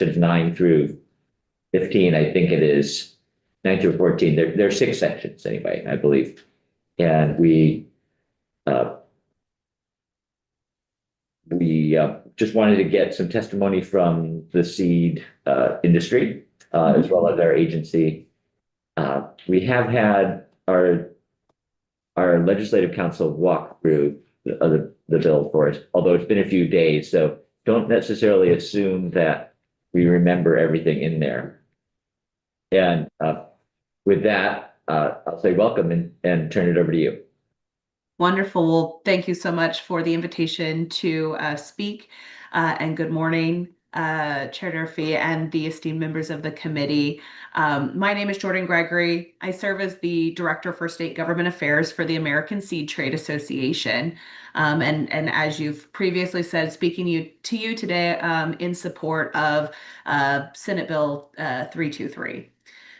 sections 9 through 15, I think it is 9 through 14. There are 6 sections anyway, I believe. And uh, we just wanted to get some testimony from the seed industry, as well as our agency. We have had our legislative council walk through the bill for us, although it's been a few days, so don't necessarily assume that we remember everything in there. And with that, I'll say welcome and turn it over to you. Wonderful. Well, thank you so much for the invitation to speak, and good morning, Chair Durfee and the esteemed members of the committee. My name is Jordan Gregory. I serve as the Director for State Government Affairs for the American Seed Trade Association. And as you've previously said, speaking to you today in support of Senate Bill 323.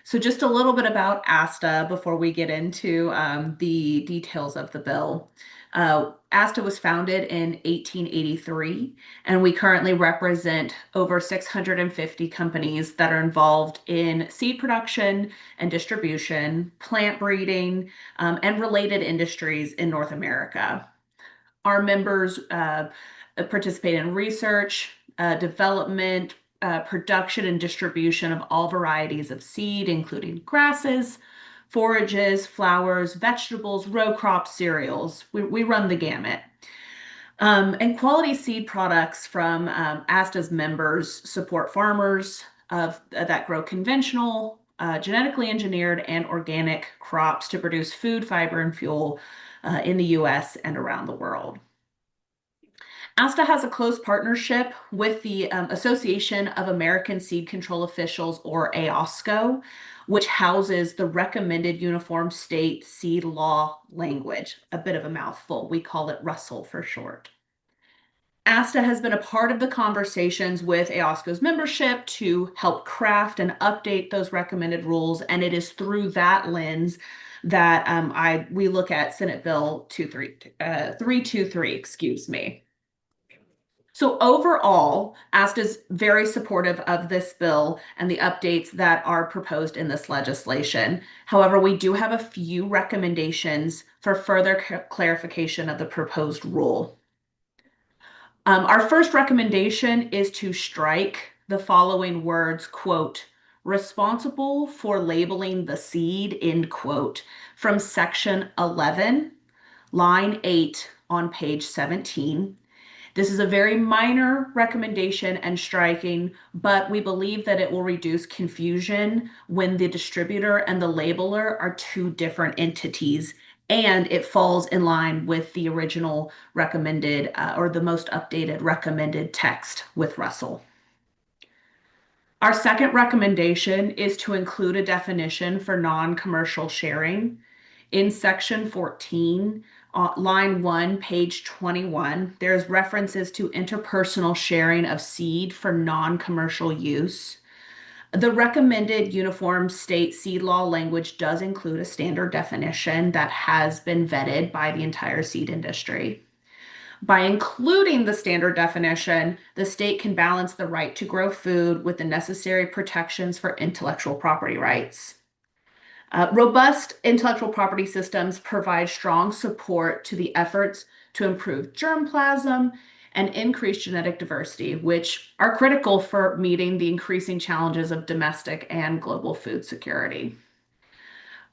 So just a little bit about ASTA before we get into the details of the bill. ASTA was founded in 1883, and we currently represent over 650 companies that are involved in seed production and distribution, plant breeding, and related industries in North America. Our members participate in research, development, production and distribution of all varieties of seed, including grasses, forages, flowers, vegetables, row crops, cereals. We run the gamut. And quality seed products from ASTA's members support farmers that grow conventional, genetically engineered, and organic crops to produce food, fiber, and fuel in the US and around the world. ASTA has a close partnership with the Association of American Seed Control Officials, or AOSCO, which houses the Recommended Uniform State Seed Law language, a bit of a mouthful. We call it RUSL for short. ASTA has been a part of the conversations with AOSCO's membership to help craft and update those recommended rules, and it is through that lens that we look at Senate Bill 323, excuse me. So overall, ASTA is very supportive of this bill and the updates that are proposed in this legislation. However, we do have a few recommendations for further clarification of the proposed rule. Our first recommendation is to strike the following words, quote, responsible for labeling the seed, end quote, from section 11, line 8 on page 17. This is a very minor recommendation and striking, but we believe that it will reduce confusion when the distributor and the labeler are two different entities, and it falls in line with the original recommended or the most updated recommended text with RUSL. Our second recommendation is to include a definition for non-commercial sharing. In section 14, line 1, page 21, there's references to interpersonal sharing of seed for non-commercial use. The recommended uniform state seed law language does include a standard definition that has been vetted by the entire seed industry. By including the standard definition, the state can balance the right to grow food with the necessary protections for intellectual property rights. Robust intellectual property systems provide strong support to the efforts to improve germplasm and increase genetic diversity, which are critical for meeting the increasing challenges of domestic and global food security.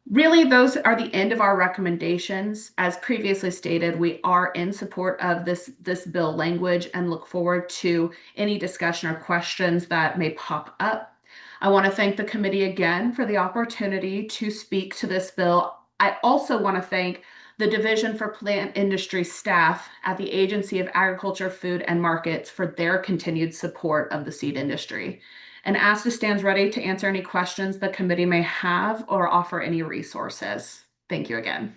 Really, those are the end of our recommendations. As previously stated, we are in support of this bill language and look forward to any discussion or questions that may pop up. I want to thank the committee again for the opportunity to speak to this bill. I also want to thank the Division for Plant Industry staff at the Agency of Agriculture, Food, and Markets for their continued support of the seed industry. And ASTA stands ready to answer any questions the committee may have or offer any resources. Thank you again.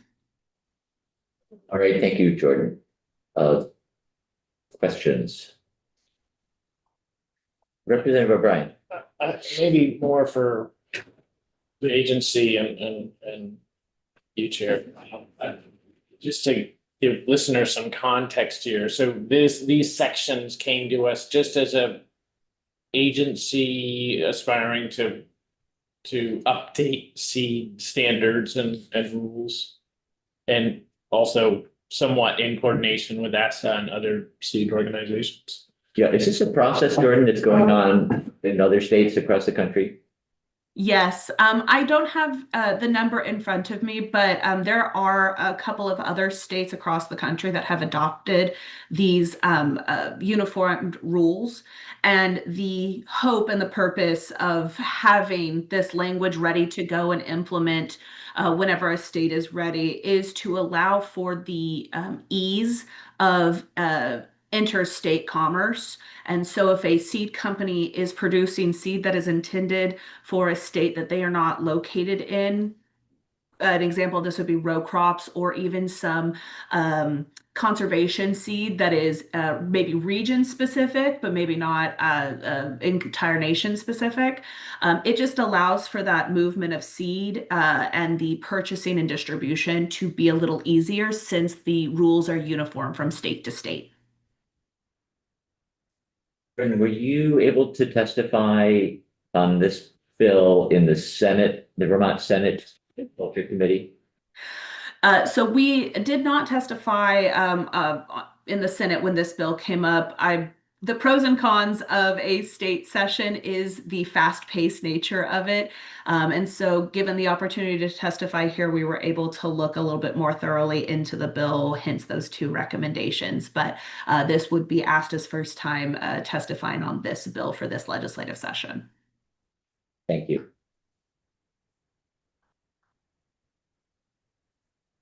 All right, thank you, Jordan. Questions? Representative O'Brien. Maybe more for the agency and you, Chair. Just to give listeners some context here. So these sections came to us just as a agency aspiring to update seed standards and rules. And also somewhat in coordination with ASA and other seed organizations. Yeah, is this a process, Jordan, that's going on in other states across the country? Yes, I don't have the number in front of me, but there are a couple of other states across the country that have adopted these uniform rules. And the hope and the purpose of having this language ready to go and implement whenever a state is ready is to allow for the ease of interstate commerce. And so if a seed company is producing seed that is intended for a state that they are not located in, an example of this would be row crops or even some conservation seed that is maybe region specific, but maybe not entire nation specific. It just allows for that movement of seed and the purchasing and distribution to be a little easier since the rules are uniform from state to state. And were you able to testify on this bill in the Senate, the Vermont Senate Agriculture Committee? So we did not testify in the Senate when this bill came up. The pros and cons of a state session is the fast-paced nature of it. And so given the opportunity to testify here, we were able to look a little bit more thoroughly into the bill, hence those two recommendations. But this would be Asta's first time testifying on this bill for this legislative session. Thank you.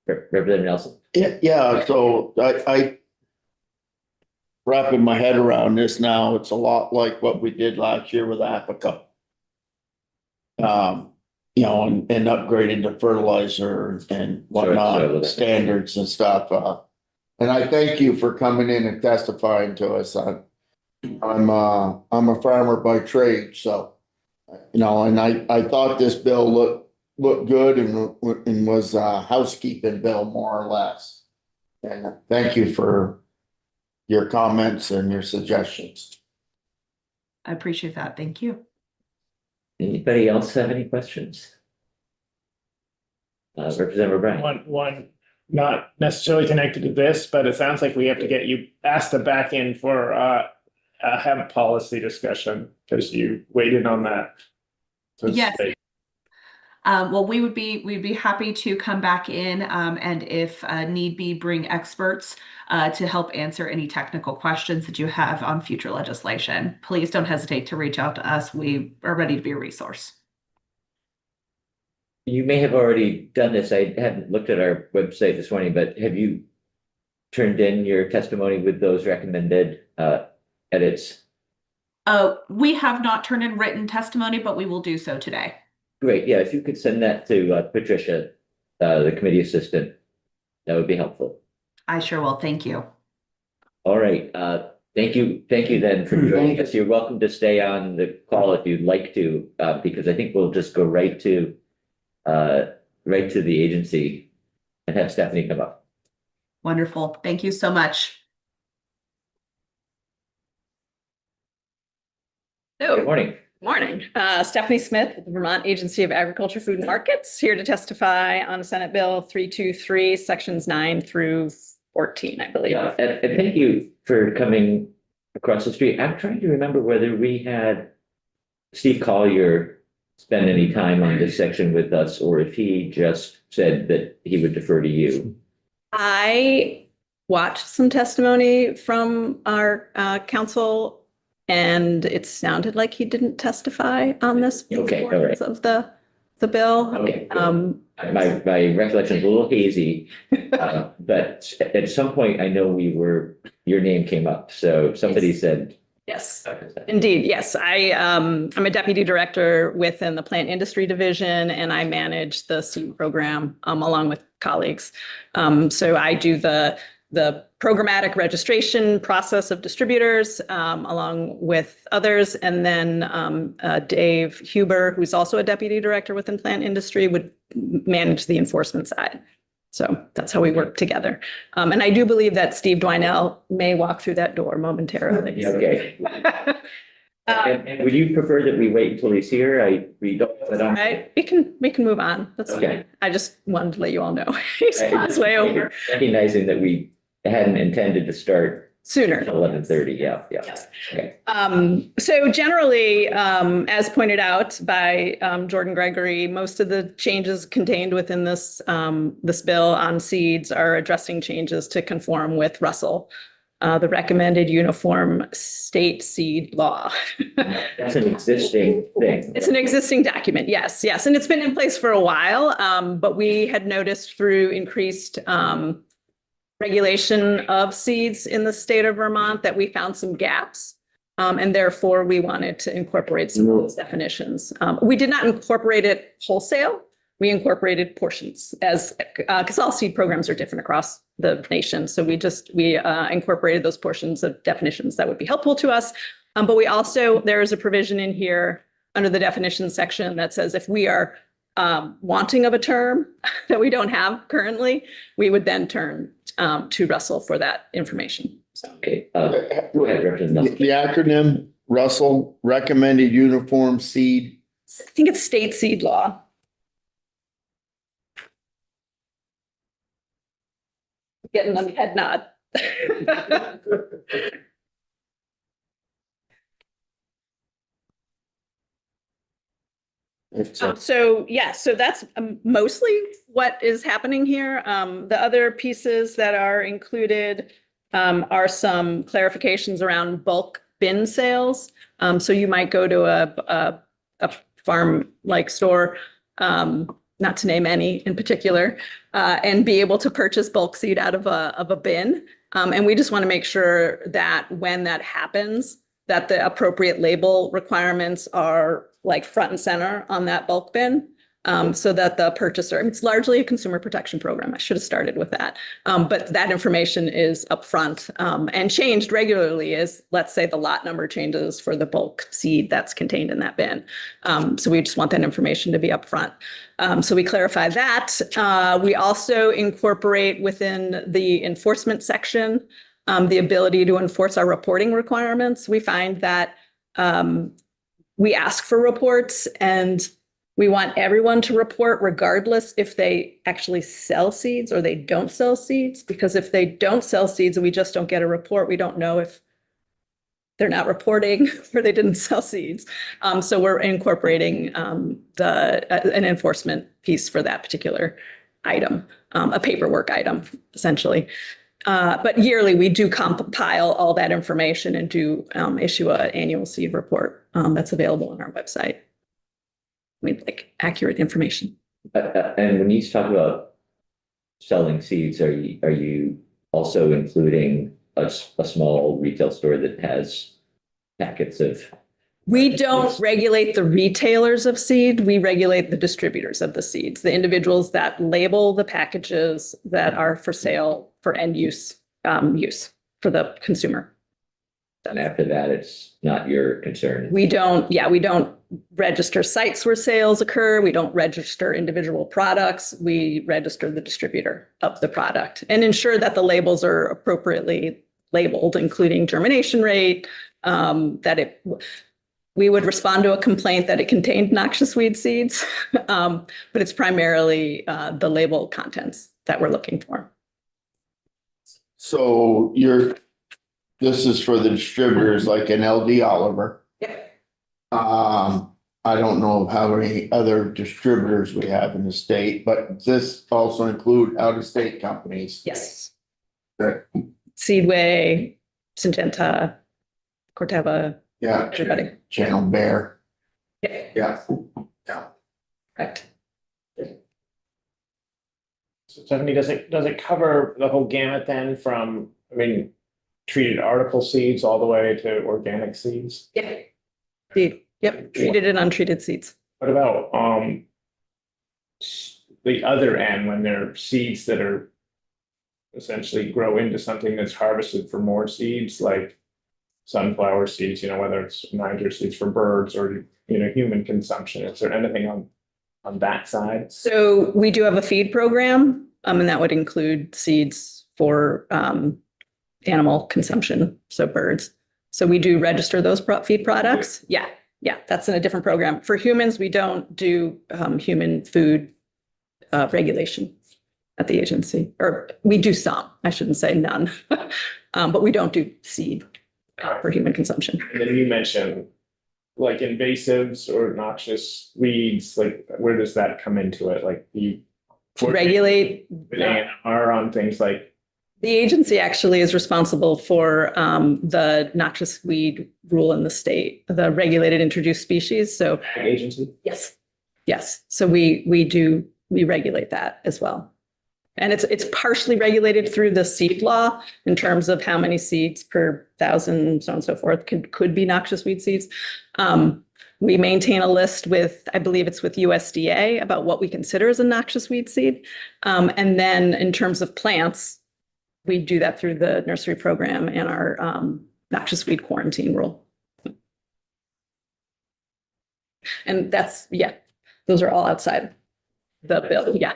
Representative Nelson? Yeah, so I wrapping my head around this now, it's a lot like what we did last year with Apica. You know, and upgrading the fertilizer and whatnot, standards and stuff. And I thank you for coming in and testifying to us. I'm a farmer by trade, so, you know, and I thought this bill looked good and was a housekeeping bill more or less. And thank you for your comments and your suggestions. I appreciate that. Thank you. Anybody else have any questions? Representative O'Brien. One not necessarily connected to this, but it sounds like we have to get you Asta back in for a hemp policy discussion because you waited on that. Yes. Well, we'd be happy to come back in and if need be, bring experts to help answer any technical questions that you have on future legislation. Please don't hesitate to reach out to us. We are ready to be a resource. You may have already done this. I hadn't looked at our website this morning, but have you turned in your testimony with those recommended edits? We have not turned in written testimony, but we will do so today. Great. Yeah, if you could send that to Patricia, the committee assistant, that would be helpful. I sure will. Thank you. All right. Thank you then for joining us. You're welcome to stay on the call if you'd like to, because I think we'll just go right to the agency and have Stephanie come up. Wonderful. Thank you so much. Good morning. Morning. Stephanie Smith with the Vermont Agency of Agriculture, Food and Markets, here to testify on Senate Bill 323, sections 9 through 14, I believe. Yeah, and thank you for coming across the street. I'm trying to remember whether we had Steve Collier spend any time on this section with us, or if he just said that he would defer to you. I watched some testimony from our council, and it sounded like he didn't testify on this. Okay, all right. Of the bill. Okay. My recollection is a little hazy, but at some point I know your name came up. So somebody said. Yes, indeed. Yes, I'm a deputy director within the plant industry division, and I manage the seed program along with colleagues. So I do the programmatic registration process of distributors along with others. And then Dave Huber, who's also a deputy director within plant industry, would manage the enforcement side. So that's how we work together. And I do believe that Steve Dwinell may walk through that door momentarily. Okay. And would you prefer that we wait until he's here? We don't. Right, we can move on. That's Okay. fine. I just wanted to let you all know. He's on his way over Recognizing that we hadn't intended to start sooner. at 11:30. Yeah. Yes. Okay. So generally, as pointed out by Jordan Gregory, most of the changes contained within this this bill on seeds are addressing changes to conform with Russell, the recommended uniform state seed law. That's an existing thing. It's an existing document, yes, yes, and it's been in place for a while, but we had noticed through increased regulation of seeds in the state of Vermont that we found some gaps. And therefore, we wanted to incorporate some of those definitions. We did not incorporate it wholesale. We incorporated portions as because all seed programs are different across the nation. So we incorporated those portions of definitions that would be helpful to us. But we also, there is a provision in here under the definition section that says if we are wanting of a term that we don't have currently, we would then turn to Russell for that information. So, Okay. Go ahead, Representative Nelson. The acronym Russell Recommended Uniform Seed. I think it's state seed law. Getting a head nod. So that's mostly what is happening here. The other pieces that are included are some clarifications around bulk bin sales. So you might go to a farm-like store, not to name any in particular, and be able to purchase bulk seed out of a bin. And we just want to make sure that when that happens, that the appropriate label requirements are like front and center on that bulk bin, so that the purchaser, it's largely a consumer protection program. I should have started with that. But that information is upfront and changed regularly as, let's say, the lot number changes for the bulk seed that's contained in that bin. So we just want that information to be upfront. So we clarify that. We also incorporate within the enforcement section the ability to enforce our reporting requirements. We find that we ask for reports and we want everyone to report regardless if they actually sell seeds or they don't sell seeds, because if they don't sell seeds and we just don't get a report, we don't know if they're not reporting or they didn't sell seeds. So we're incorporating an enforcement piece for that particular item, a paperwork item, essentially. But yearly, we do compile all that information and do issue an annual seed report that's available on our website. We'd like accurate information. And when you talk about selling seeds, are you also including a small retail store that has packets of? We don't regulate the retailers of seed. We regulate the distributors of the seeds, the individuals that label the packages that are for sale for end use for the consumer. And after that, it's not your concern. We don't register sites where sales occur. We don't register individual products. We register the distributor of the product and ensure that the labels are appropriately labeled, including germination rate, we would respond to a complaint that it contained noxious weed seeds, but it's primarily the label contents that we're looking for. So this is for the distributors like an LD Oliver. Yep. I don't know how many other distributors we have in the state, but this also include out-of-state companies. Yes. Right. Seedway, Syngenta, Corteva. Yeah. Everybody. Channel Bear. Yeah. Yeah. Correct. So Stephanie, does it cover the whole gamut then from, treated article seeds all the way to organic seeds? Yeah. Yep. Treated and untreated seeds. What about the other end, when they're seeds that are essentially grow into something that's harvested for more seeds, like sunflower seeds, whether it's Niger seeds for birds or, human consumption? Is there anything on that side? So we do have a feed program, and that would include seeds for animal consumption, so birds. So we do register those feed products. Yeah, yeah, that's in a different program. For humans, we don't do human food regulation at the agency, or we do some, I shouldn't say none, but we don't do seed for human consumption. And then you mentioned like invasives or noxious weeds, like where does that come into it? Like you To regulate, with ANR on things like the agency actually is responsible for the noxious weed rule in the state, the regulated introduced species. So ag agency? yes, yes. So we regulate that as well. And it's partially regulated through the seed law in terms of how many seeds per thousand, so on and so forth, could be noxious weed seeds. We maintain a list with, I believe it's with USDA about what we consider as a noxious weed seed. And then in terms of plants, we do that through the nursery program and our noxious weed quarantine rule. And that's, yeah, those are all outside the bill, yeah.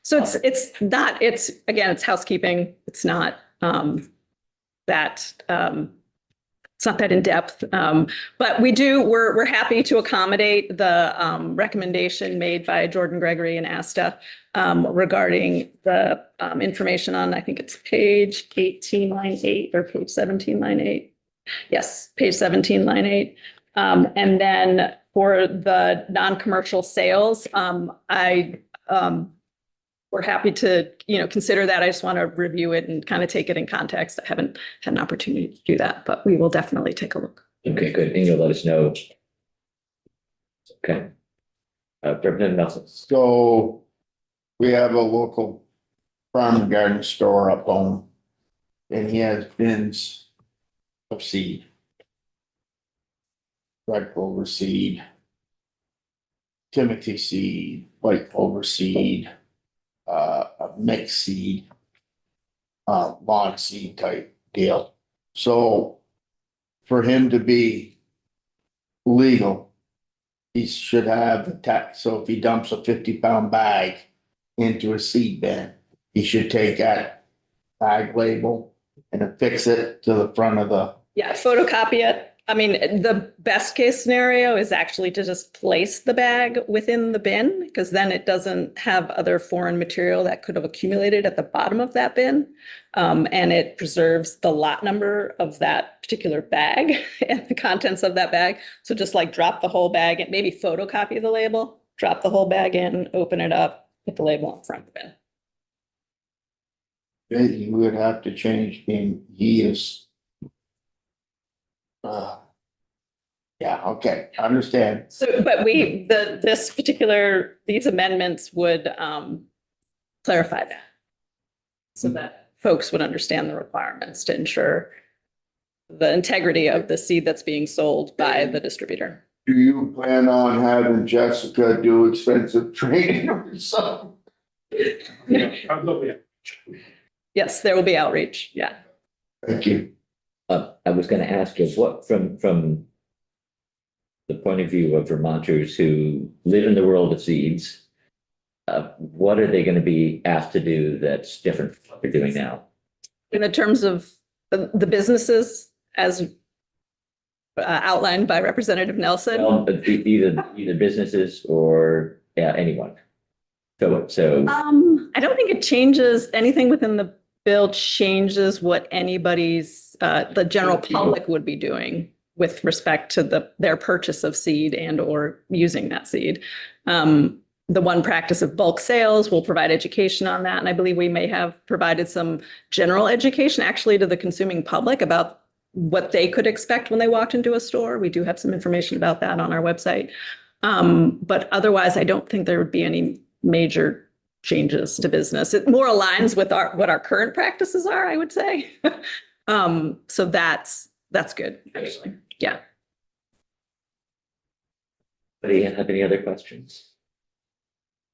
So it's again, it's housekeeping. It's not that it's not that in depth, but we're happy to accommodate the recommendation made by Jordan Gregory and ASTA regarding the information on, I think it's page 18, line 8 or page 17, line 8. Yes, page 17, line 8. And then for the non-commercial sales, we're happy to, consider that. I just want to review it and kind of take it in context. I haven't had an opportunity to do that, but we will definitely take a look. Okay, good. And you'll let us know. Okay. Representative Nelson. So we have a local farm and garden store up home. And he has bins of seed. Red clover seed. Timothy seed, white clover seed. A mixed seed. Lawn seed type deal. So for him to be legal, he should have the tax. So if he dumps a 50-pound bag into a seed bin, he should take that bag label and affix it to the front of the. Yeah, photocopy it. I mean, the best case scenario is actually to just place the bag within the bin, because then it doesn't have other foreign material that could have accumulated at the bottom of that bin. And it preserves the lot number of that particular bag and the contents of that bag. So just like drop the whole bag and maybe photocopy the label, drop the whole bag in, open it up, put the label on the front of the bin. You would have to change being, he is. Yeah, okay, I understand. So, but these amendments would clarify that. So that folks would understand the requirements to ensure the integrity of the seed that's being sold by the distributor. Do you plan on having Jessica do extensive training or something? Yes, there will be outreach, yeah. Thank you. I was going to ask you what from the point of view of Vermonters who live in the world of seeds, what are they going to be asked to do that's different from what they're doing now? In the terms of the businesses as outlined by Representative Nelson? Well, either businesses or anyone. So I don't think it changes anything within the bill changes what anybody's the general public would be doing with respect to their purchase of seed and or using that seed. The one practice of bulk sales will provide education on that. And I believe we may have provided some general education actually to the consuming public about what they could expect when they walked into a store. We do have some information about that on our website. But otherwise, I don't think there would be any major changes to business. It more aligns with what our current practices are, I would say. So that's good, actually. Yeah. Anybody have any other questions?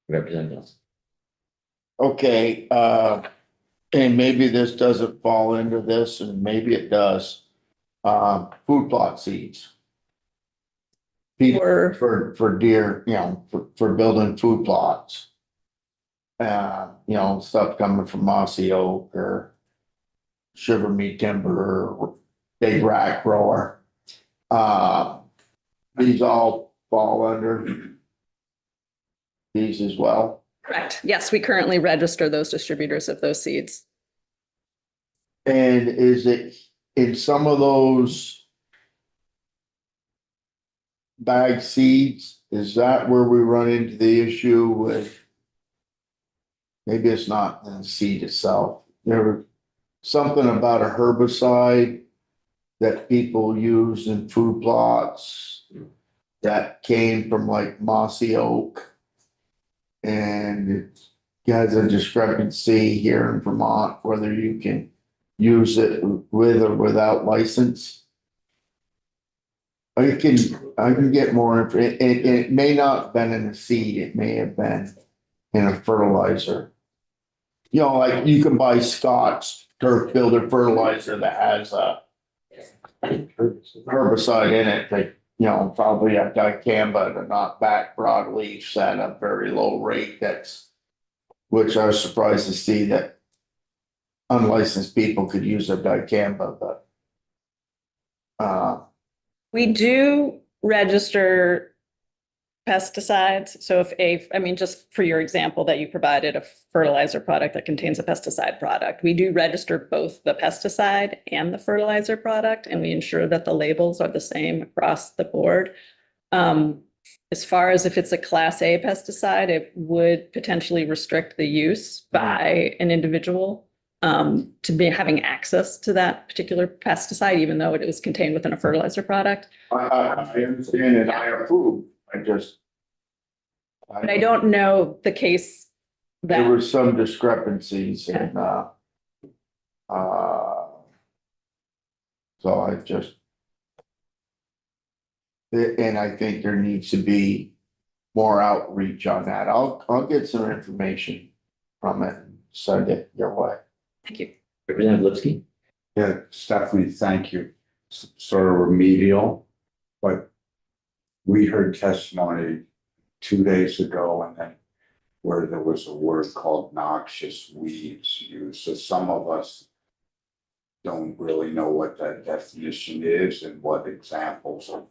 Representative Nelson. Okay, and maybe this doesn't fall into this, and maybe it does. Food plot seeds. For deer, for building food plots. Stuff coming from Mossy Oak or Shiver Me Timber, Big Rack Grower. These all fall under these as well. Correct. Yes, we currently register those distributors of those seeds. And is it in some of those bag seeds, is that where we run into the issue with? Maybe it's not the seed itself. There was something about a herbicide that people use in food plots that came from like mossy oak. And it has a discrepancy here in Vermont, whether you can use it with or without license. I can get more, it may not have been in a seed, it may have been in a fertilizer. You know, like you can buy Scott's Turf Builder fertilizer that has a herbicide in it, like, you know, probably a dicamba to knock back broadleafs at a very low rate. Which I was surprised to see that unlicensed people could use a dicamba, but We do register pesticides. So I mean, just for your example that you provided, a fertilizer product that contains a pesticide product, we do register both the pesticide and the fertilizer product, and we ensure that the labels are the same across the board. As far as if it's a Class A pesticide, it would potentially restrict the use by an individual to be having access to that particular pesticide, even though it was contained within a fertilizer product. I understand and I approve. But I don't know the case There that, were some discrepancies and, so I just. And I think there needs to be more outreach on that. I'll get some information from it and send it your way. thank you. Representative Lipsky? Yeah, Stephanie, thank you. Sort of remedial, but we heard testimony 2 days ago and then where there was a word called noxious weeds used. So some of us don't really know what that definition is and what examples of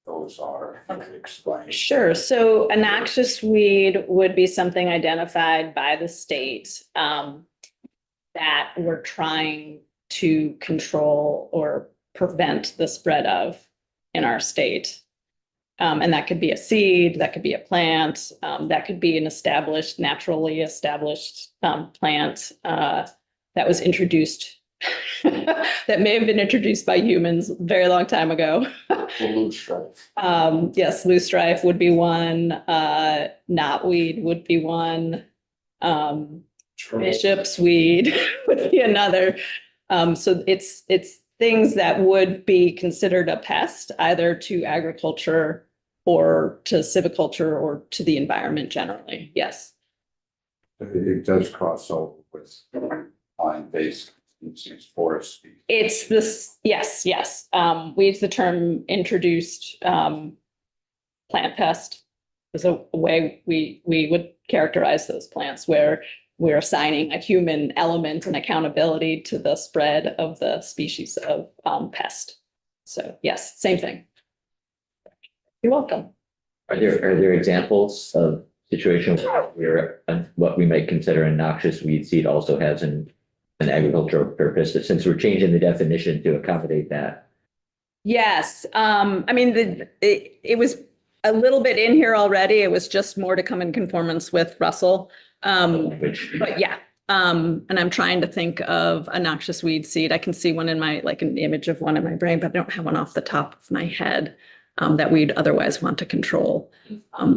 those are. Explain. Sure. So a noxious weed would be something identified by the state that we're trying to control or prevent the spread of in our state. And that could be a seed, that could be a plant, that could be an naturally established plant that was introducst that may have been introduced by humans a very long time ago. Blue strife. Yes, loosestrife would be one, knotweed would be one, bishop's weed would be another. So it's things that would be considered a pest, either to agriculture or to silviculture or to the environment generally. Yes. It does cross over with pine-based species, forest species. It's this, yes. We use the term introduced plant pest as a way we would characterize those plants where we're assigning a human element and accountability to the spread of the species of pest. So yes, same thing. You're welcome. Are there examples of situations where what we might consider a noxious weed seed also has an agricultural purpose, since we're changing the definition to accommodate that? Yes, I mean, it was a little bit in here already. It was just more to come in conformance with Russell. But yeah, and I'm trying to think of a noxious weed seed. I can see one in my, like an image of one in my brain, but I don't have one off the top of my head that we'd otherwise want to control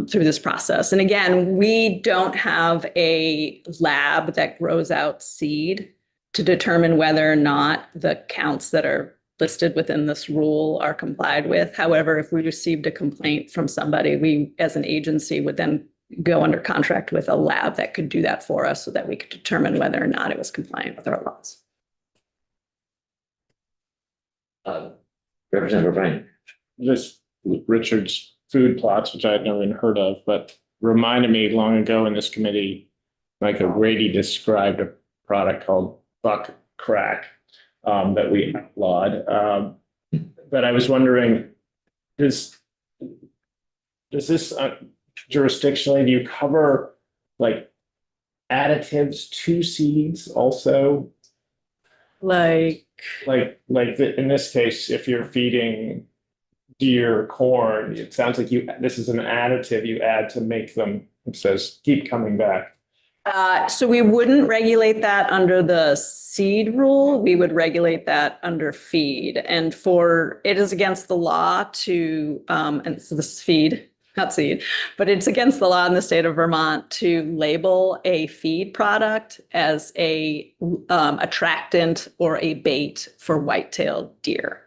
through this process. And again, we don't have a lab that grows out seed to determine whether or not the counts that are listed within this rule are complied with. However, if we received a complaint from somebody, we as an agency would then go under contract with a lab that could do that for us so that we could determine whether or not it was compliant with our laws. Representative Ryan? Just Richard's food plots, which I had never even heard of, but reminded me long ago in this committee, Michael Grady described a product called Buck Crack that we outlawed. But I was wondering, does this jurisdictionally, do you cover like additives to seeds also? Like, In this case, if you're feeding deer corn, it sounds like this is an additive you add to make them, it says, keep coming back. so we wouldn't regulate that under the seed rule. We would regulate that under feed. And it is against the law to, and so this is feed, not seed, but it's against the law in the state of Vermont to label a feed product as a attractant or a bait for white-tailed deer.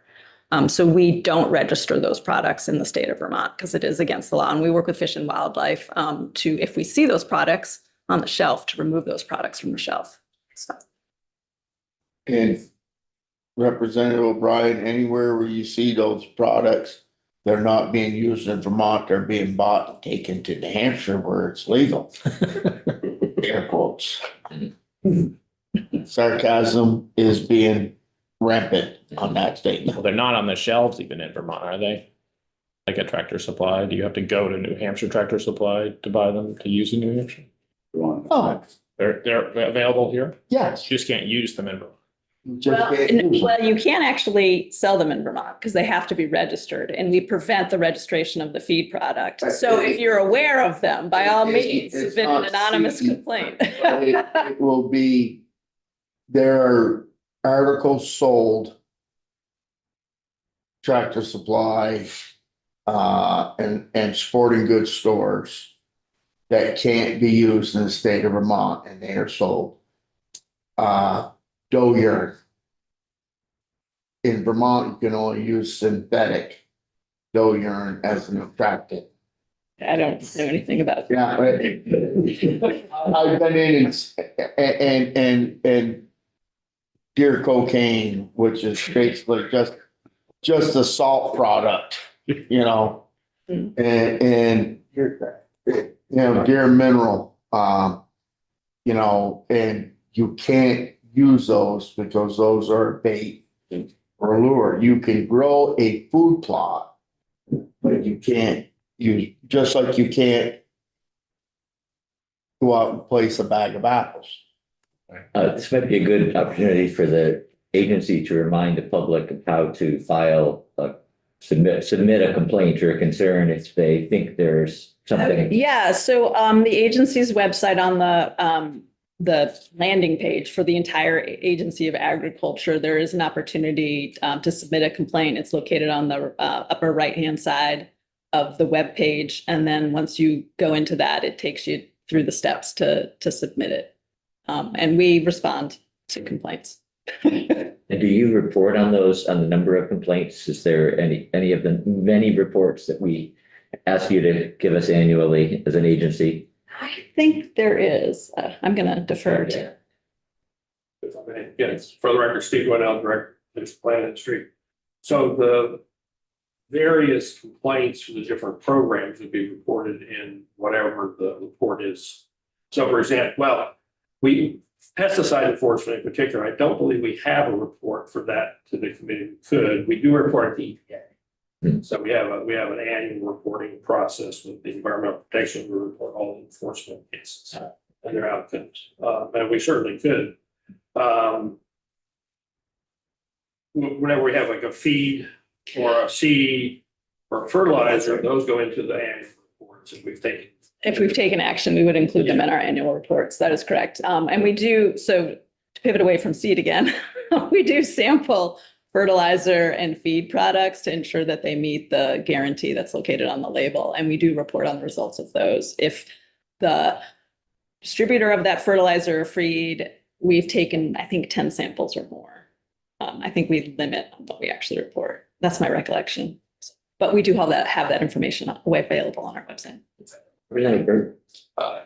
So we don't register those products in the state of Vermont because it is against the law. And we work with Fish and Wildlife to, if we see those products on the shelf, to remove those products from the shelf. So. And Representative O'Brien, anywhere where you see those products, they're not being used in Vermont, they're being bought and taken to New Hampshire where it's legal. Air quotes. Sarcasm is being rampant on that statement. Well, they're not on the shelves even in Vermont, are they? Like at Tractor Supply, do you have to go to New Hampshire Tractor Supply to buy them to use in New Hampshire? Oh, They're available here? yes. You just can't use them in Vermont. Well, you can't actually sell them in Vermont because they have to be registered, and we prevent the registration of the feed product. So if you're aware of them, by all means, It's submit an not anonymous seed. complaint. It will be, there are articles sold. Tractor Supply, and sporting goods stores. That can't be used in the state of Vermont and they are sold. Doe urine. In Vermont, you can only use synthetic doe urine as an attractant. I don't know anything about it. Yeah, I've been in and deer cocaine, which is basically just a salt product, you know, and deer mineral, you know, and you can't use those because those are bait or lure. You can grow a food plot, but you can't use, just like you can't go out and place a bag of apples. This might be a good opportunity for the agency to remind the public of how to file submit a complaint or a concern if they think there's something. Yeah, so the agency's website on the landing page for the entire Agency of Agriculture, there is an opportunity to submit a complaint. It's located on the upper right-hand side of the web page. And then once you go into that, it takes you through the steps to submit it. And we respond to complaints. And do you report on those, on the number of complaints? Is there any of the many reports that we ask you to give us annually as an agency? I think there is. I'm going to defer to. Yes, for the record, Steve Waddell, Director of the Plant Industry. So the various complaints for the different programs would be reported in whatever the report is. So for example, pesticide enforcement in particular, I don't believe we have a report for that to the committee. We could. We do report to EPA. So we have an annual reporting process with the Environmental Protection. We report all the enforcement cases and their outcomes. And we certainly could. Whenever we have like a feed or a seed or a fertilizer, those go into the annual reports if we've taken action, we would include them in our annual reports. That is correct. And we do, so to pivot away from seed again, we do sample fertilizer and feed products to ensure that they meet the guarantee that's located on the label. And we do report on the results of those. If the distributor of that fertilizer or feed, we've taken, I think, 10 samples or more. I think we limit on what we actually report. That's my recollection. But we do have that information available on our website. I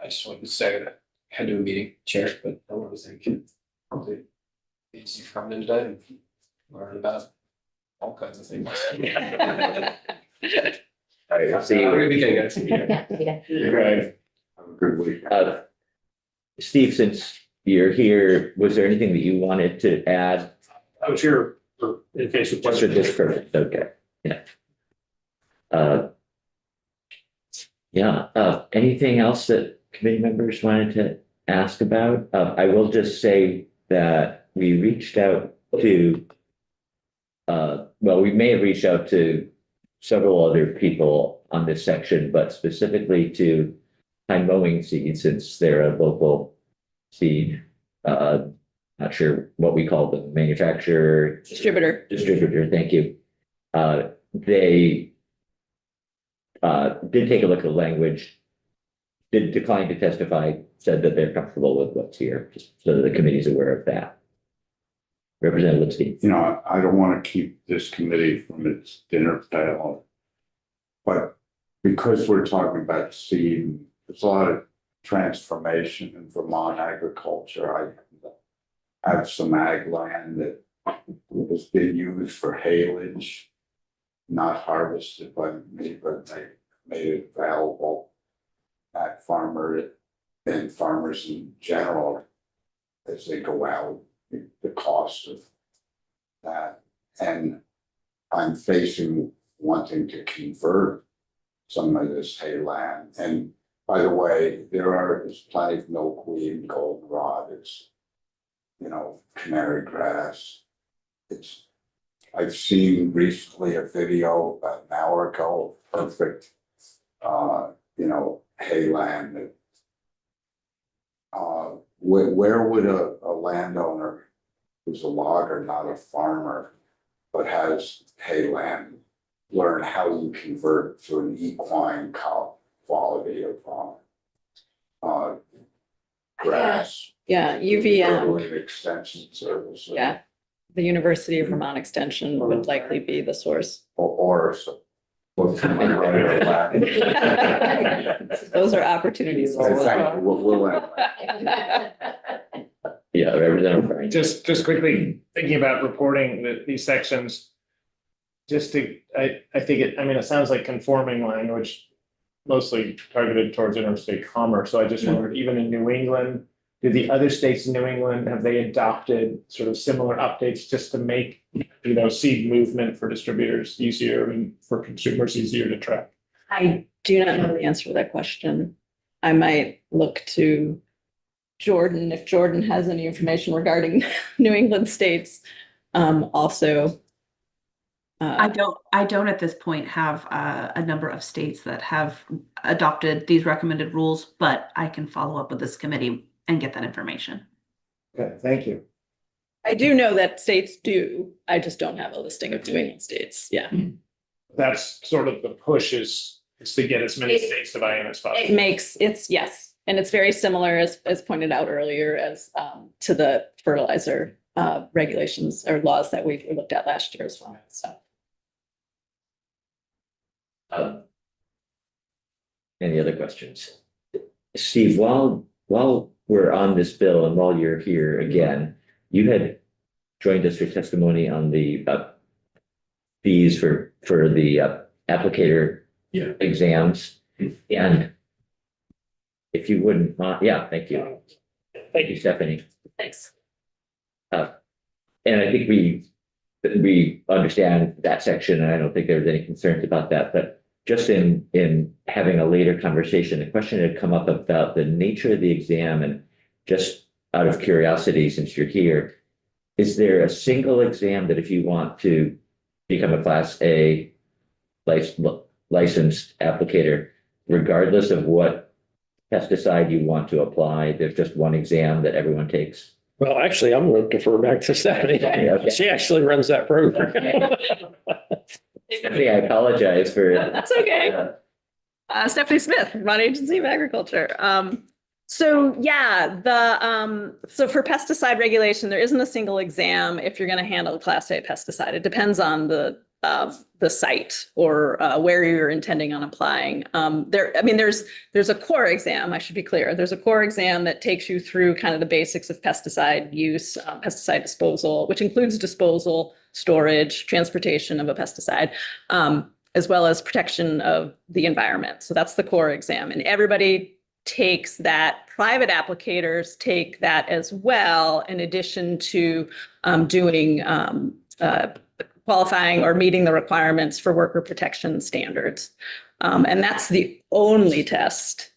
just wanted to say that I had to do a meeting, chair, but I want to thank you for coming in today and learn about all kinds of things. All right, see Have a good you. weekend, guys. Right. Have a good week. Steve, since you're here, was there anything that you wanted to add? I was here for, in case of Just for questions. this purpose, okay, yeah. Uh, yeah, anything else that committee members wanted to ask about? I will just say that we reached out to, well, we may have reached out to several other people on this section, but specifically to Pine Mowing Seed, since they're a local seed. Not sure what we call the manufacturer. Distributor, thank you. They did take a look at the language, did decline to testify, said that they're comfortable with what's here, just so that the committee's aware of that. Representative Lipstein. You know, I don't want to keep this committee from its dinner pail. But because we're talking about seed, there's a lot of transformation in Vermont agriculture. I have some ag land that has been used for haylage, not harvested by me, but they made it available at farmers in general as they go out, the cost of that. And I'm facing wanting to convert some of this hayland. And by the way, there's plenty of milkweed, goldenrod, it's, you know, canary grass. I've seen recently a video about an hour ago, perfect, you know, hayland that, where would a landowner who's a logger, not a farmer, but has hayland, learn how you convert to an equine quality of grass? Yeah, UVM, Rural Extension Service. yeah. The University of Vermont Extension would likely be the source. Or so. What's my right? Those are opportunities. Exactly, we'll Yeah, Representative Bryan. Just quickly thinking about reporting these sections. Just to, I think it, I mean, it sounds like conforming language, mostly targeted towards interstate commerce. So I just wondered, even in New England, do the other states in New England, have they adopted sort of similar updates just to make, you know, seed movement for distributors easier and for consumers easier to track? I do not know the answer to that question. I might look to Jordan, if Jordan has any information regarding New England states. Also. I don't at this point have a number of states that have adopted these recommended rules, but I can follow up with this committee and get that information. Okay, thank you. I do know that states do. I just don't have a listing of New England states. Yeah. That's sort of the push is to get as many It- states to buy in as It possible. makes, yes. And it's very similar as pointed out earlier as to the fertilizer regulations or laws that we looked at last year as well. So. Any other questions? Steve, while we're on this bill and while you're here again, you had joined us for testimony on the fees for the applicator exams. And if you wouldn't mind, yeah, thank you. Thank you, Stephanie. Thanks. And I think we understand that section, and I don't think there was any concerns about that, but just in having a later conversation, a question had come up about the nature of the exam, and just out of curiosity, since you're here, is there a single exam that if you want to become a Class A licensed applicator, regardless of what pesticide you want to apply, there's just one exam that everyone takes? Well, actually, I'm going to defer back to Stephanie. Okay. She actually runs that program. Stephanie, I apologize for. That's okay. Stephanie Smith, Vermont Agency of Agriculture. So yeah, so for pesticide regulation, there isn't a single exam if you're going to handle a Class A pesticide. It depends on the site or where you're intending on applying. There's a core exam, I should be clear. There's a core exam that takes you through kind of the basics of pesticide use, pesticide disposal, which includes disposal, storage, transportation of a pesticide, as well as protection of the environment. So that's the core exam. And everybody takes that, private applicators take that as well, in addition to doing qualifying or meeting the requirements for worker protection standards. And that's the only test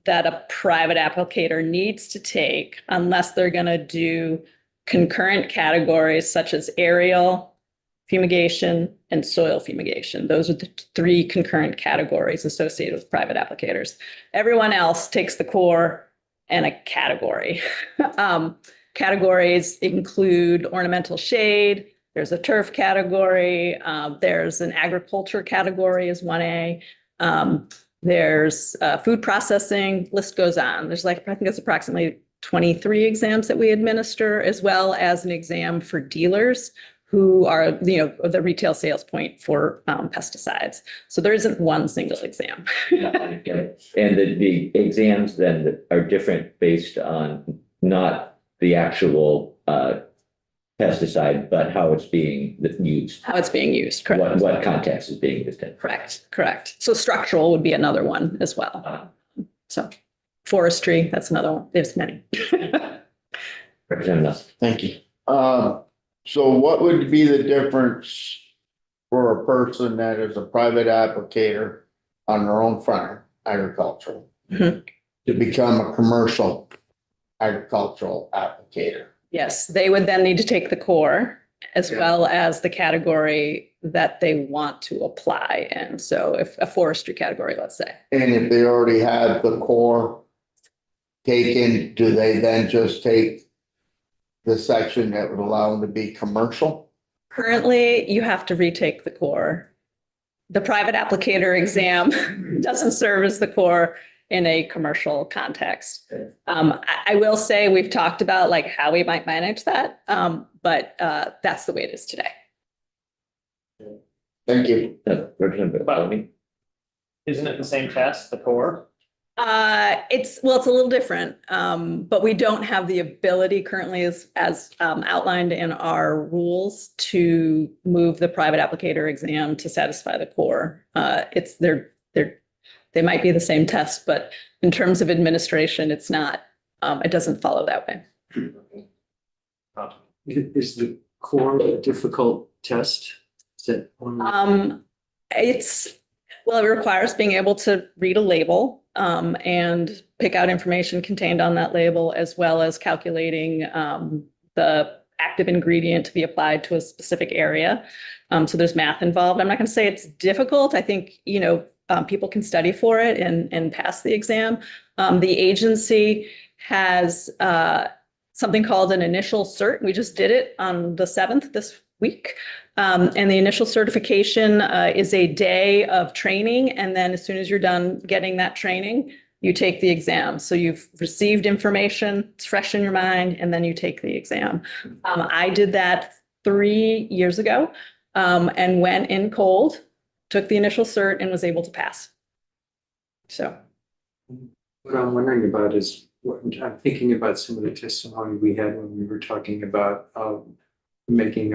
that a private applicator needs to take unless they're going to do concurrent categories such as aerial fumigation and soil fumigation. Those are the three concurrent categories associated with private applicators. Everyone else takes the core and a category. Categories include ornamental shade. There's a turf category. There's an agriculture category as 1A. There's food processing, list goes on. There's like, I think it's approximately 23 exams that we administer, as well as an exam for dealers who are, the retail sales point for pesticides. So there isn't one single exam. And the exams then are different based on not the actual pesticide, but how it's being used. How it's being used, correct. What context is being used in. Correct. So structural would be another one as well. So forestry, that's another one. There's many. Representative. Thank you. So what would be the difference for a person that is a private applicator on their own farm, agricultural, Mhm. to become a commercial agricultural applicator? Yes, they would then need to take the core as Yeah. well as the category that they want to apply in. So if a forestry category, let's say. And if they already have the core taken, do they then just take the section that would allow them to be commercial? Currently, you have to retake the core. The private applicator exam doesn't serve as the core in a commercial context. I will say we've talked about like how we might manage that, but that's the way it is today. Thank you. Representative Bellamy. Isn't it the same test, the core? It's a little different, but we don't have the ability currently as outlined in our rules to move the private applicator exam to satisfy the core. They might be the same test, but in terms of administration, it's not, it doesn't follow that way. Is the core a difficult test? Is it one? It requires being able to read a label and pick out information contained on that label, as well as calculating the active ingredient to be applied to a specific area. So there's math involved. I'm not going to say it's difficult. I think, people can study for it and pass the exam. The agency has something called an initial cert. We just did it on the 7th this week. And the initial certification is a day of training. And then as soon as you're done getting that training, you take the exam. So you've received information, it's fresh in your mind, and then you take the exam. I did that 3 years ago and went in cold, took the initial cert, and was able to pass. So. What I'm wondering about is, I'm thinking about some of the testimony we had when we were talking about making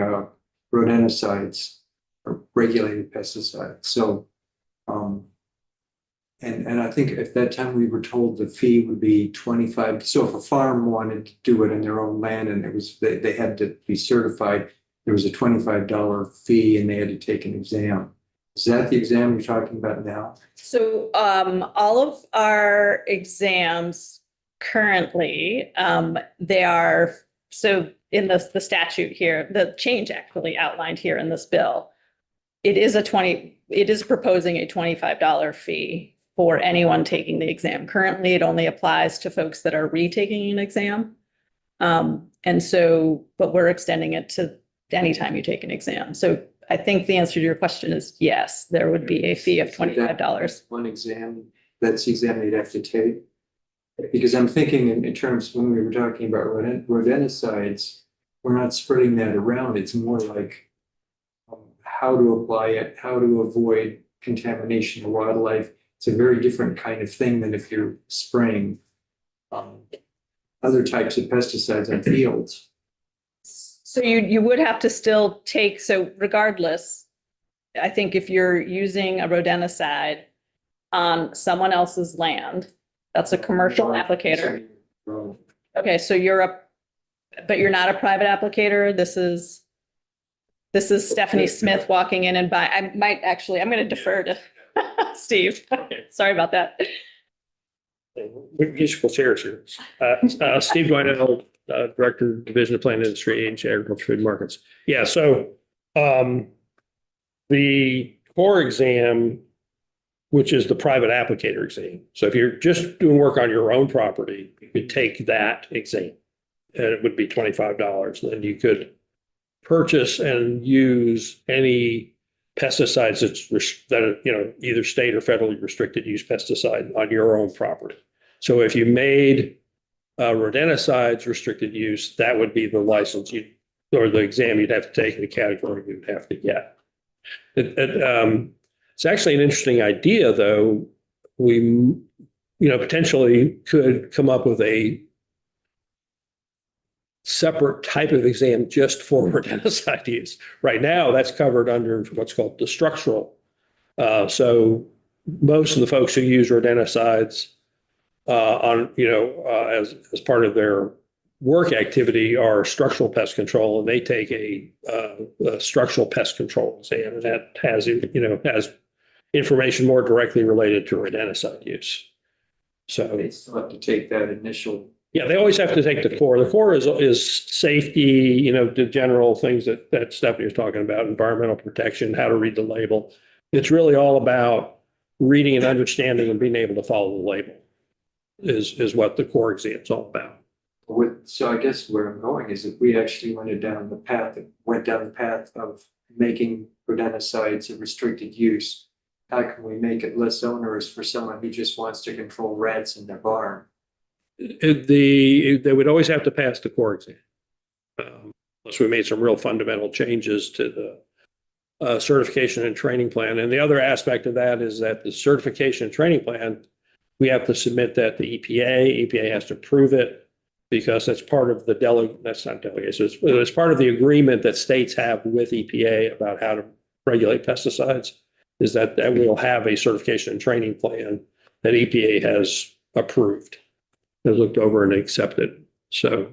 rodenticides or regulated pesticides. So, and I think at that time we were told the fee would be 25. So if a farm wanted to do it in their own land and it was they had to be certified, there was a $25 fee and they had to take an exam. Is that the exam you're talking about now? So all of our exams currently, they are, so in the statute here, the change actually outlined here in this bill, it is proposing a $25 fee for anyone taking the exam. Currently, it only applies to folks that are retaking an exam. And so, but we're extending it to anytime you take an exam. So I think the answer to your question is yes, there would be a fee of $25. One exam, that's the exam they'd have to take. Because I'm thinking in terms, when we were talking about rodenticides, we're not spreading that around. It's more like how to apply it, how to avoid contamination of wildlife. It's a very different kind of thing than if you're spraying other types of pesticides on fields. So you would have to still take, so regardless, I think if you're using a rodenticide on someone else's land, That's a commercial applicator. Okay, so but you're not a private applicator. This is Stephanie Smith walking in and I'm going to defer to Steve. Sorry about that. Musical chairs here. Steve Dwinell, Director, Division of Plant Industry, Agency, Agriculture, Food Markets. Yeah, so the core exam, which is the private applicator exam. So if you're just doing work on your own property, you could take that exam and it would be $25. Then you could purchase and use any pesticides that are, either state or federally restricted use pesticide on your own property. So if you made rodenticides restricted use, that would be the license or the exam you'd have to take, in the category you'd have to get. It's actually an interesting idea, though. We, potentially could come up with a separate type of exam just for rodenticide use. Right now, that's covered under what's called the structural. So most of the folks who use rodenticides as part of their work activity are structural pest control, and they take a structural pest control exam, and that has information more directly related to rodenticide use. So They still have to take that initial. yeah, they always have to take the core. The core is safety, the general things that Stephanie was talking about, environmental protection, how to read the label. It's really all about reading and understanding and being able to follow the label is what the core exam is all about. So I guess where I'm going is if we actually went down the path of making rodenticides a restricted use, how can we make it less onerous for someone who just wants to control rats in their barn? They would always have to pass the core exam. Unless we made some real fundamental changes to the certification and training plan. And the other aspect of that is that the certification and training plan, we have to submit that to EPA. EPA has to approve it because that's part of the that's not delegation. It's part of the agreement that states have with EPA about how to regulate pesticides, is that we'll have a certification and training plan that EPA has approved. They looked over and accepted. So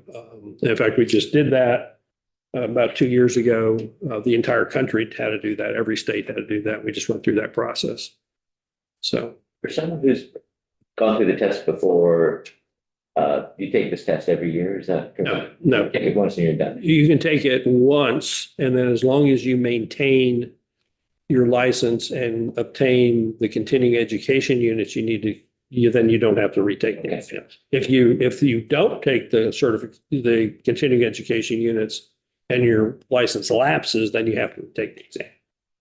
in fact, we just did that about 2 years ago. The entire country had to do that. Every state had to do that. We just went through that process. So For someone who's gone through the test before, you take this test every year, is that correct? No. You take it once and you're done. You can take it once, and then as long as you maintain your license and obtain the continuing education units you need to, then you don't have to retake the exam. If you don't take the continuing education units and your license lapses, then you have to take the exam.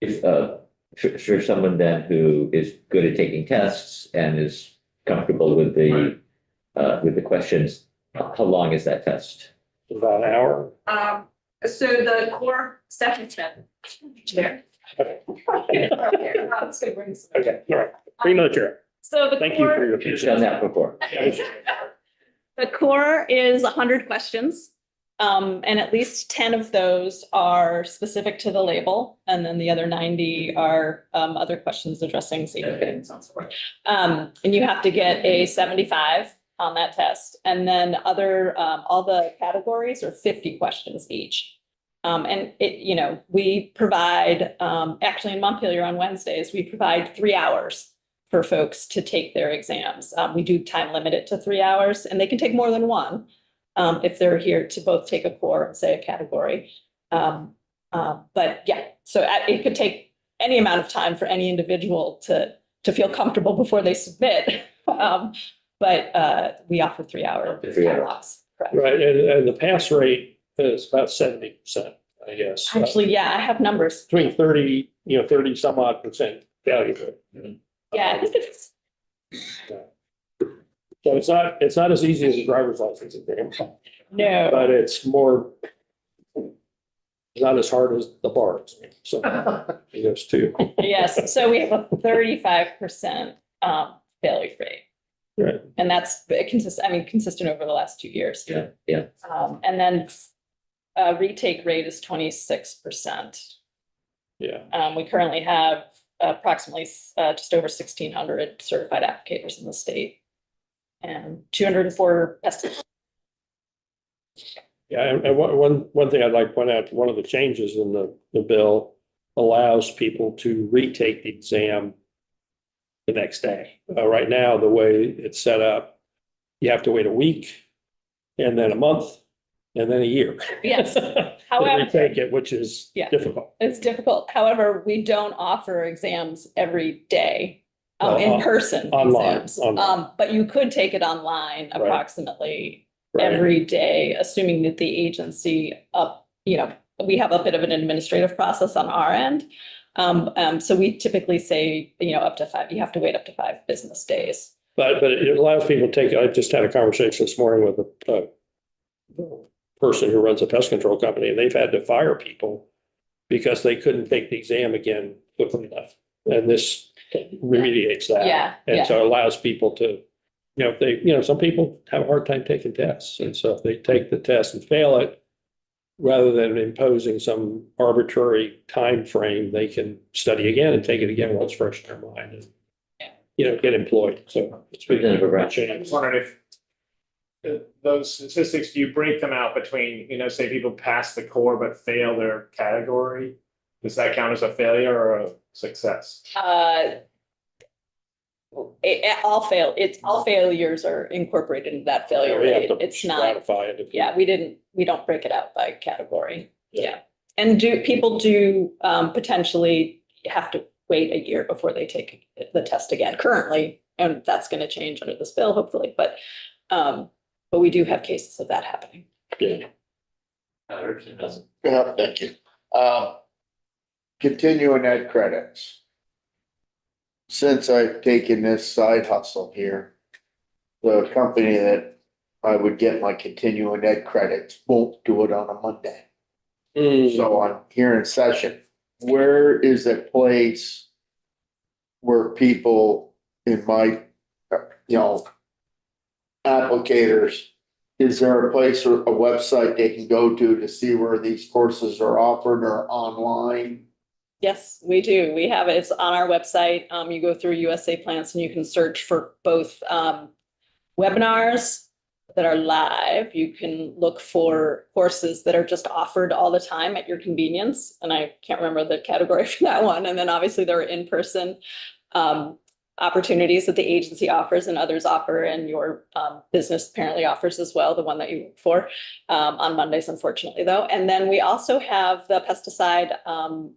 If for someone then who is good at taking tests and is comfortable with the questions, how long is that test? About an hour. So the core, Stephanie Smith, chair. Okay. Okay, all right. Pretty much sure. So the Thank you for core, your You've done that before. the core is 100 questions. And at least 10 of those are specific to the label. And then the other 90 are other questions addressing safety and so forth. And you have to get a 75 on that test. And then all the categories are 50 questions each. And we provide, actually in Montpelier on Wednesdays, we provide 3 hours for folks to take their exams. We do time limit it to 3 hours, and they can take more than one if they're here to both take a core and say a category. But yeah, so it could take any amount of time for any individual to feel comfortable before they submit. But we offer 3 hour time blocks. Correct. Right, and the pass rate is about 70%, I guess. Actually, yeah, I have numbers. Between 30 some odd percent failure rate. Yeah, I think it's. So it's not as easy as a driver's license exam, No. but it's not as hard as the bar exam. So those two. Yes, so we have a 35% failure rate. Right. And that's consistent over the last 2 years. Yeah. And then retake rate is 26%. Yeah. We currently have approximately just over 1,600 certified applicators in the state. and 204 pesticides. Yeah, and one thing I'd like to point out, one of the changes in the bill allows people to retake the exam the next day. Right now, the way it's set up, you have to wait a week and then a month and then a year. Yes. To However, retake it, which is Yeah. difficult. it's difficult. However, we don't offer exams every day, Well, in-person online, exams. online. But you could take it online Right. approximately Right. every day, assuming that the agency we have a bit of an administrative process on our end. So we typically say, up to 5, you have to wait up to 5 business days. But it allows people to take, I just had a conversation this morning with a person who runs a pest control company, and they've had to fire people because they couldn't take the exam again quickly enough. And this remediates that. Yeah, And so it allows people to, if they, some people have a hard time taking tests. And so if they take the test and fail it, rather than imposing some arbitrary time frame, they can study again and take it again while it's fresh in their mind and, get employed. So it's been a great I change. just wondered if those statistics, do you break them out between, say people pass the core but fail their category? Does that count as a failure or a success? All failures are incorporated into that failure We have rate. to It's not, stratify it. we don't break it out by category. Yeah. And people do potentially have to wait a year before they take the test again currently, and that's going to change under this bill, hopefully, but we do have cases of that happening. Yeah. Yeah, thank you. Continuing ed credits. Since I've taken this side hustle here, the company that I would get my continuing ed credits won't do it on a Monday. So I'm here in session. Where is a place where people in my, applicators, is there a place or a website they can go to see where these courses are offered or online? Yes, we do. We have it. It's on our website. You go through USA Plants and you can search for both webinars that are live. You can look for courses that are just offered all the time at your convenience. And I can't remember the category for that one. And then obviously there are in-person opportunities that the agency offers and others offer, and your business apparently offers as well, the one that you look for on Mondays, unfortunately, though. And then we also have the pesticide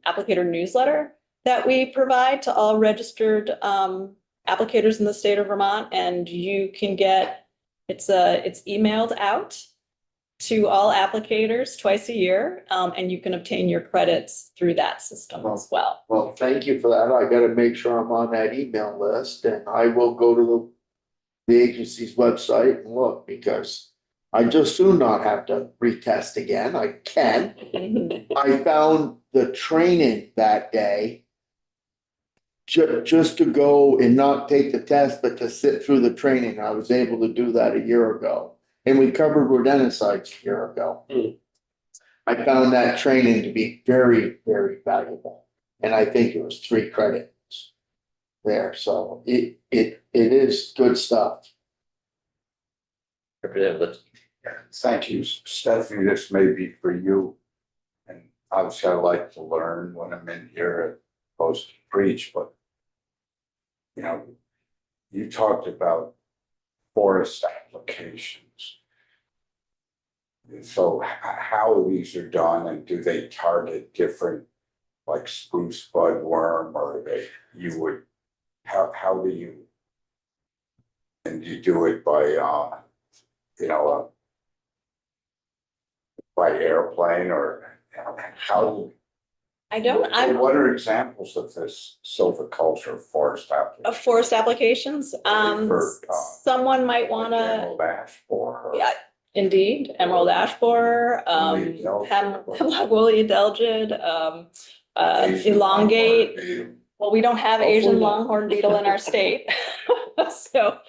applicator newsletter that we provide to all registered applicators in the state of Vermont. And you can get, it's emailed out to all applicators twice a year, and you can obtain your credits through that system as well. Well, thank you for that. I gotta make sure I'm on that email list, and I will go to the agency's website and look, because I just soon not have to retest again. I can. I found the training that day just to go and not take the test, but to sit through the training. I was able to do that a year ago. And we covered rodenticides a year ago. I found that training to be very, very valuable. And I think it was 3 credits there. So it is good stuff. Thank you, Stephanie. This may be for you. And obviously I like to learn when I'm in here as opposed to preach, but you talked about forest applications. So how these are done, and do they target different, like spruce budworm, or how do you, and you do it by by airplane, or how? What are examples of this silviculture forest application? Of forest applications, someone might want to. Emerald ash borer. Yeah, indeed, emerald ash borer, hemlock woolly adelgid, elongate. Well, we don't have Asian longhorn beetle in our state, so.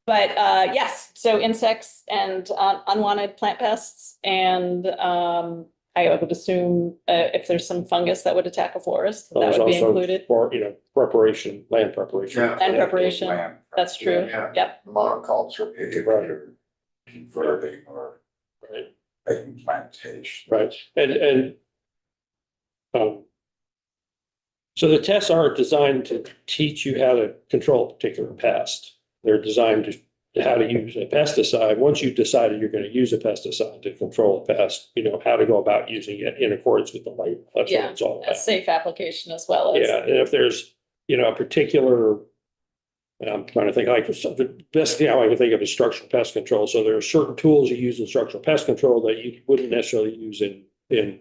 But yes, so insects and unwanted plant pests and I would assume if there's some fungus that would attack a forest, that There's would be also included. For, you know, preparation, land preparation. Yeah. Land preparation, Land that's true. Yeah. Yep. Monoculture. If you're converting or Right. making plantation. Right, and so the tests aren't designed to teach you how to control a particular pest. They're designed to how to use a pesticide. Once you've decided you're going to use a pesticide to control a pest, you know how to go about using it in accordance with the label. That's what it's all A about. safe application as well as. Yeah, and if there's, you know, a particular, I'm trying to think, like, the best thing I can think of is structural pest control. So there are certain tools you use in structural pest control that you wouldn't necessarily use in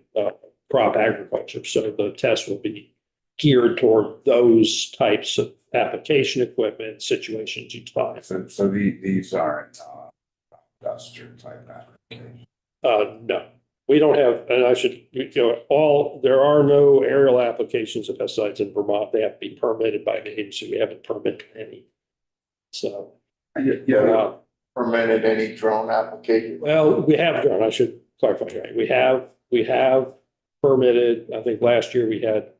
crop agriculture. So the test will be geared toward those types of application equipment, situations you find. So these aren't duster type applications. No, we don't have, and I should, you know, there are no aerial applications of pesticides in Vermont. They have to be permitted by the agency. We haven't permitted any. So, Yeah, permitted any drone application. well, we have drone, I should clarify, right? We have permitted, I think last year we had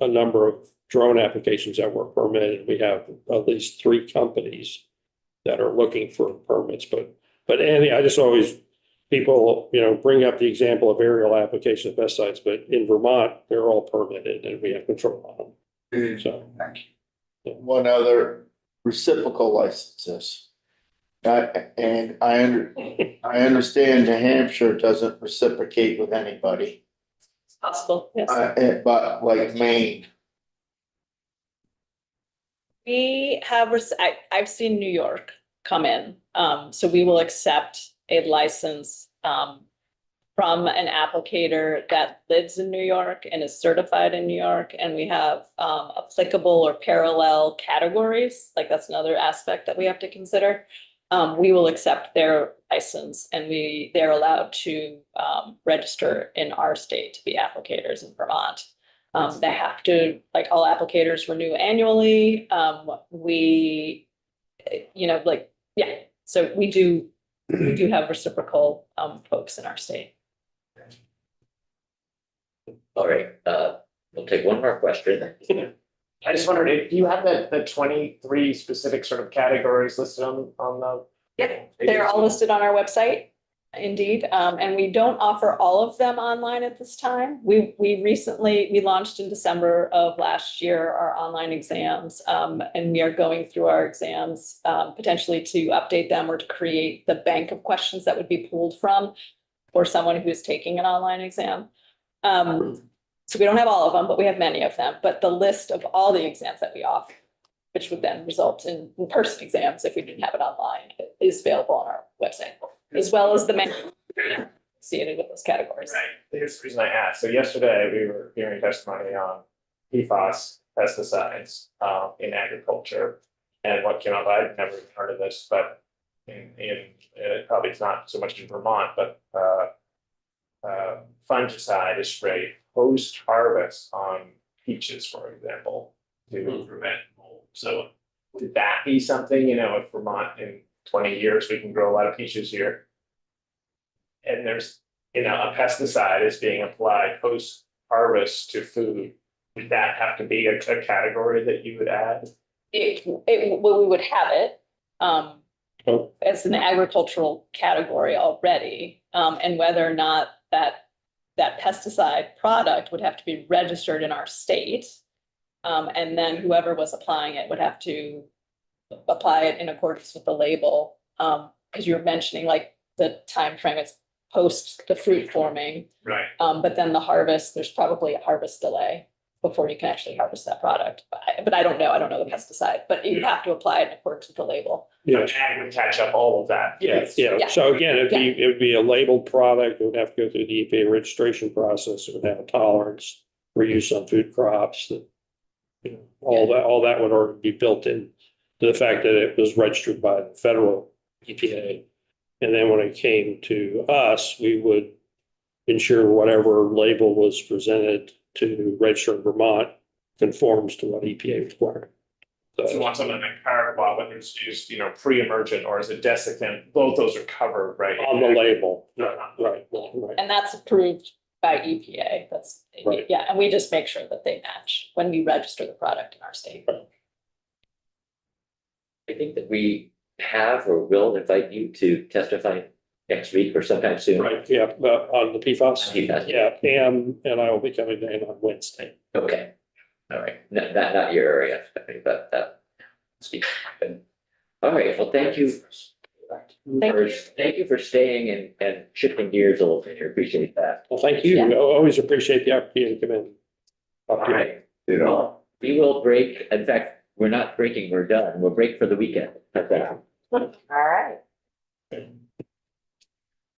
a number of drone applications that were permitted. We have at least 3 companies that are looking for permits, but Andy, I just always, people, you know, bring up the example of aerial application of pesticides, but in Vermont, they're all permitted and we have control on them. So, Thank you. One other, reciprocal licenses. And I understand New Hampshire doesn't reciprocate with anybody, Possible, yes. but like Maine. We have, I've seen New York come in, so we will accept a license from an applicator that lives in New York and is certified in New York, and we have applicable or parallel categories, like that's another aspect that we have to consider. We will accept their license and they're allowed to register in our state to be applicators in Vermont. They have to, like all applicators, renew annually. We, you know, like, yeah, so we do have reciprocal folks in our state. All right, we'll take one more question. I just wondered if you have the 23 specific sort of categories listed on the. Yeah, they're all listed on our website, indeed, and we don't offer all of them online at this time. We launched in December of last year our online exams, and we are going through our exams potentially to update them or to create the bank of questions that would be pulled from for someone who is taking an online exam. So we don't have all of them, but we have many of them. But the list of all the exams that we offer, which would then result in in-person exams if we didn't have it online, is available on our website, as well as the menu associated with those categories. Right, here's the reason I asked. So yesterday we were hearing testimony on PFAS pesticides in agriculture. And what came up, I'd never even heard of this, but in probably it's not so much in Vermont, but fungicide is sprayed post-harvest on peaches, for example, to prevent mold. So would that be something, you know, if Vermont in 20 years, we can grow a lot of peaches here. And there's, you know, a pesticide is being applied post-harvest to food. Would that have to be a category that you would add? Well, we would have it as an agricultural category already, and whether or not that pesticide product would have to be registered in our state. And then whoever was applying it would have to apply it in accordance with the label. Because you were mentioning like the time frame is post the fruit forming. Right. But then the harvest, there's probably a harvest delay before you can actually harvest that product. But I don't know the pesticide, but you have to apply it in accordance with the label. Yeah. Ag would catch up all of that. Yeah. So again, it would be a labeled product. It would have to go through the EPA registration process. It would have a tolerance for use on food crops. That, you know, all that would already be built in to the fact that it was registered by the federal EPA. And then when it came to us, we would ensure whatever label was presented to register in Vermont conforms to what EPA required. If you want something like paraquat, whether it's used, you know, pre-emergent or as a desiccant, both those are covered, right? On the label. No, Right. And that's approved by EPA. That's, Right. yeah, and we just make sure that they match when we register the product in our state. I think that we have or will invite you to testify next week or sometime soon. Right, yeah, on the PFAS. PFAS. Yeah, Pam and I will be coming in on Wednesday. Okay, all right, not your area, Stephanie, but Steve. All right, well, thank you. Thank you for staying and shifting gears a little bit here, appreciate that. Well, thank you. I always appreciate the opportunity to come in. All right, You know, well, we will break, in fact, we're not breaking, we're done, we'll break for the weekend. How's that? All right.